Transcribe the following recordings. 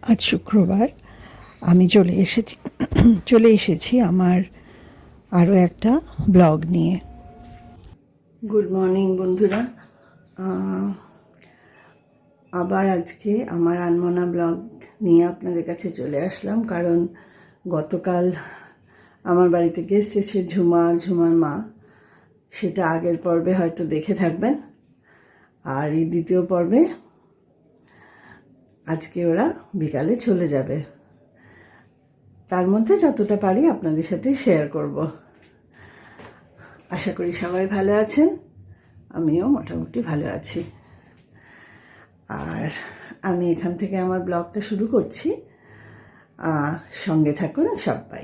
আজ শুক্রবার আমি চলে এসেছি আমার আরও একটা ব্লগ নিয়ে। গুড মর্নিং বন্ধুরা, আবার আজকে আমার আনমনা ব্লগ নিয়ে আপনাদের কাছে চলে আসলাম। কারণ গতকাল আমার বাড়িতে গেস্ট এসে ঝুমার মা, সেটা আগের পর্বে হয়তো দেখে থাকবেন। আর এই দ্বিতীয় পর্বে আজকে ওরা বিকালে চলে যাবে। তার মধ্যে যতটা পারি আপনাদের সাথে শেয়ার করব। আশা করি সবাই ভালো আছেন, আমিও মোটামুটি ভালো আছি। আর আমি এখান থেকে আমার ব্লগটা শুরু করছি, সঙ্গে থাকুন সবাই।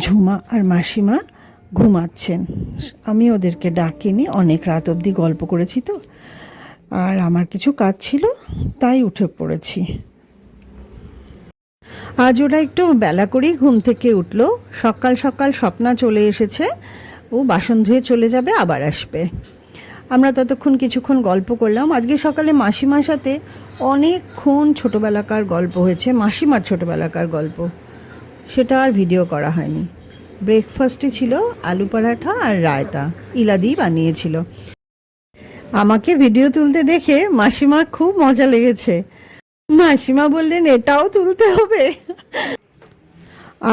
ঝুমা আর মাসিমা ঘুমাচ্ছেন, আমি ওদেরকে ডাকিনি, অনেক রাত অবধি গল্প করেছি তো, আর আমার কিছু কাজ ছিল তাই উঠে পড়েছি। আজ ওরা একটু বেলা করেই ঘুম থেকে উঠলো। সকাল সকাল স্বপ্না চলে এসেছে, ও বাসন ধুয়ে চলে যাবে, আবার আসবে। আমরা ততক্ষণ কিছুক্ষণ গল্প করলাম। আজকে সকালে মাসিমার সাথে অনেকক্ষণ ছোটোবেলাকার গল্প হয়েছে, মাসিমার ছোটোবেলাকার গল্প, সেটা আর ভিডিও করা হয়নি। ব্রেকফাস্টে ছিল আলু পরাঠা আর রায়তা, ইলাদি বানিয়েছিল। আমাকে ভিডিও তুলতে দেখে মাসিমার খুব মজা লেগেছে। মাসিমা বললেন এটাও তুলতে হবে।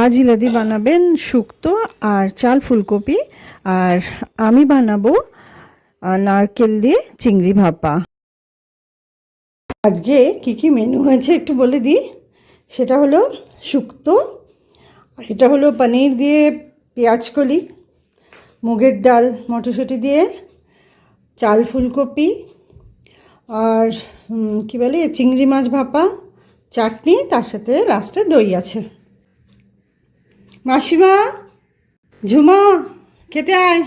আজ ইলাদি বানাবেন শুক্তো আর চাল ফুলকপি, আর আমি বানাবো নারকেল দিয়ে চিংড়ি ভাপা। আজকে কি কি মেনু হয়েছে একটু বলে দিই। সেটা হলো শুক্তো, আর এটা হলো পনির দিয়ে পেঁয়াজকলি, মুগের ডাল মটরশুঁটি দিয়ে, চাল ফুলকপি, আর কি বলে চিংড়ি মাছ ভাপা, চাটনি, তার সাথে লাস্টে দই আছে। মাসিমা, ঝুমা, খেতে আয়।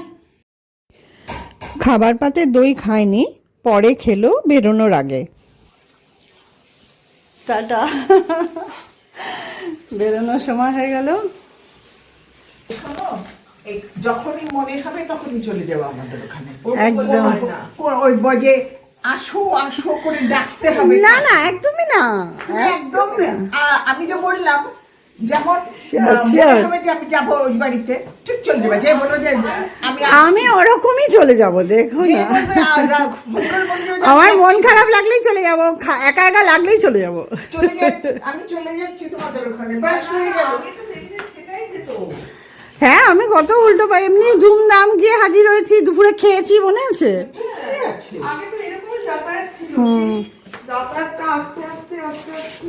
খাবার পাতে দই খায়নি, পরে খেলো বেরোনোর আগে। টাটা, বেরোনোর সময় হয়ে গেল। যখনই মনে হবে তখনই চলে যাবো আমাদের ওখানে। একদম ওই বজে আসো আসো করে ডাকতে হবে না, না, একদমই না, একদম। আমি তো বললাম যেমন Sure. হবে যে আমি যাবো ওই বাড়িতে, ঠিক চলে যাবে। যে বলো যে আমি ওরকমই চলে যাব, দেখো না, আমার মন খারাপ লাগলেই চলে যাব, একা একা লাগলেই চলে যাব। চলে যাচ্ছি, আমি চলে যাচ্ছি তোমাদের ওখানে, ব্যাস হয়ে গেল। হ্যাঁ, আমি কত উল্টো পাই, এমনি ধুমধাম গিয়ে হাজির হয়েছি, দুপুরে খেয়েছি, মনে আছে? আগে তো এরকম যাতায়াত ছিল, যাতায়াতটা আস্তে আস্তে আস্তে আস্তে।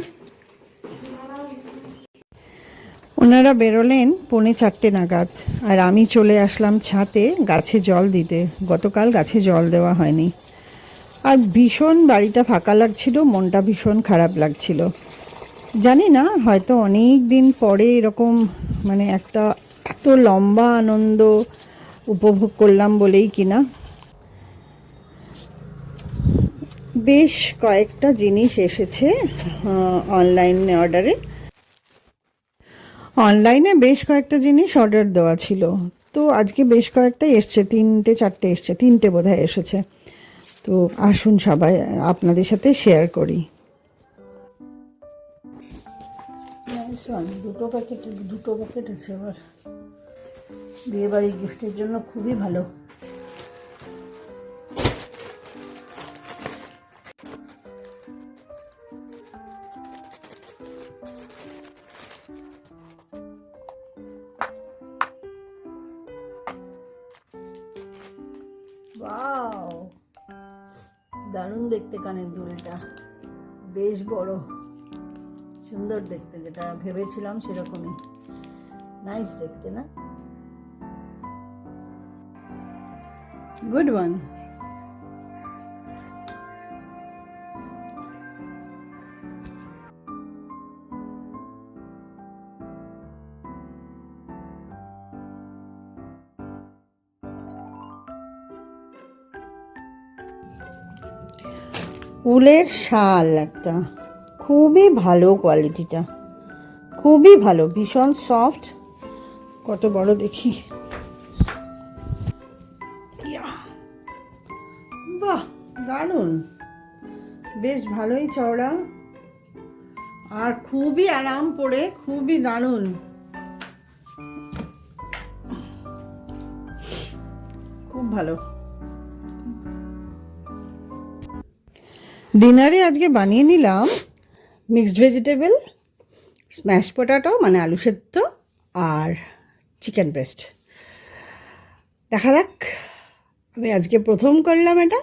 ওনারা বেরোলেন 3:45 নাগাদ, আর আমি চলে আসলাম ছাদে গাছে জল দিতে। গতকাল গাছে জল দেওয়া হয়নি, আর ভীষণ বাড়িটা ফাঁকা লাগছিল, মনটা ভীষণ খারাপ লাগছিল। জানি না, হয়তো অনেক দিন পরে এরকম মানে একটা এত লম্বা আনন্দ উপভোগ করলাম বলেই কিনা। বেশ কয়েকটা জিনিস এসেছে অনলাইনে বেশ কয়েকটা জিনিস অর্ডার দেওয়া ছিল, তো আজকে বেশ কয়েকটাই এসছে, 3-4টে এসছে, 3টে বোধহয় এসেছে। তো আসুন সবাই আপনাদের সাথে শেয়ার করি। দুটো প্যাকেট আছে আবার, বিয়েবাড়ি গিফটের জন্য খুবই ভালো। ওয়াও, দারুণ দেখতে কানের দুলটা, বেশ বড়, সুন্দর দেখতে, যেটা ভেবেছিলাম সেরকমই, নাইস দেখতে না? Good one. উলের শাল একটা, খুবই ভালো কোয়ালিটিটা, খুবই ভালো, ভীষণ সফট। কত বড় দেখি, বাহ দারুণ, বেশ ভালোই চওড়া, আর খুবই আরাম পড়ে, খুবই দারুণ, খুব ভালো। ডিনারে আজকে বানিয়ে নিলাম মিক্সড ভেজিটেবল, স্ম্যাশ পটাটো মানে আলু সেদ্ধ, আর চিকেন ব্রেস্ট। দেখা যাক, আমি আজকে প্রথম করলাম এটা,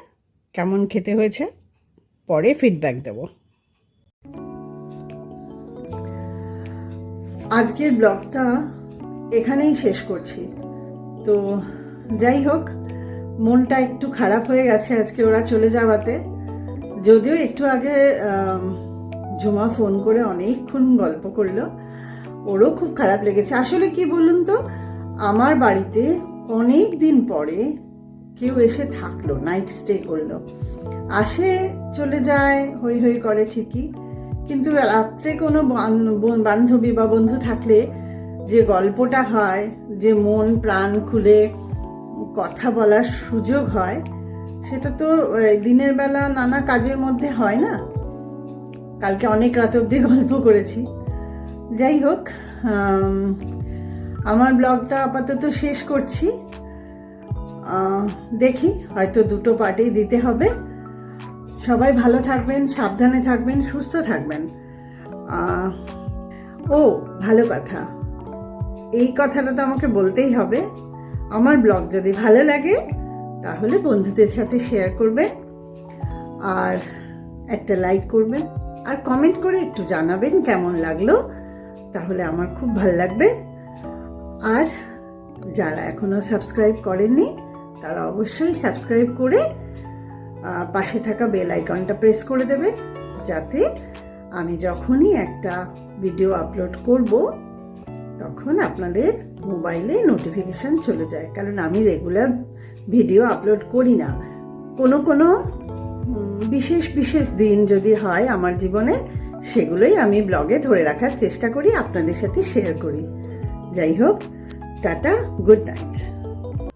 কেমন খেতে হয়েছে পরে ফিডব্যাক দেব। আজকের ব্লগটা এখানেই শেষ করছি। তো যাই হোক, মনটা একটু খারাপ হয়ে গেছে আজকে ওরা চলে যাওয়াতে। যদিও একটু আগে ঝুমা ফোন করে অনেকক্ষণ গল্প করলো, ওরও খুব খারাপ লেগেছে। আসলে কি বলুন তো, আমার বাড়িতে অনেক দিন পরে কেউ এসে থাকলো, নাইট স্টে করলো। আসে চলে যায়, হই হই করে ঠিকই, কিন্তু রাত্রে কোনো বান্ধবী বা বন্ধু থাকলে যে গল্পটা হয়, যে মন প্রাণ খুলে কথা বলার সুযোগ হয়, সেটা তো দিনের বেলা নানা কাজের মধ্যে হয় না। কালকে অনেক রাত অবধি গল্প করেছি। যাই হোক, আমার ব্লগটা আপাতত শেষ করছি। দেখি, হয়তো 2টো পার্টেই দিতে হবে। সবাই ভালো থাকবেন, সাবধানে থাকবেন, সুস্থ থাকবেন। ও ভালো কথা, এই কথাটা তো আমাকে বলতেই হবে। আমার ব্লগ যদি ভালো লাগে তাহলে বন্ধুদের সাথে শেয়ার করবেন, আর একটা লাইক করবেন, আর কমেন্ট করে একটু জানাবেন কেমন লাগলো, তাহলে আমার খুব ভালো লাগবে। আর যারা এখনো সাবস্ক্রাইব করেননি তারা অবশ্যই সাবস্ক্রাইব করে পাশে থাকা বেল আইকনটা প্রেস করে দেবেন, যাতে আমি যখনই একটা ভিডিও আপলোড করব তখন আপনাদের মোবাইলে নোটিফিকেশান চলে যায়। কারণ আমি রেগুলার ভিডিও আপলোড করি না, কোনো বিশেষ বিশেষ দিন যদি হয় আমার জীবনে, সেগুলোই আমি ব্লগে ধরে রাখার চেষ্টা করি, আপনাদের সাথে শেয়ার করি। যাই হোক, টাটা, গুড নাইট।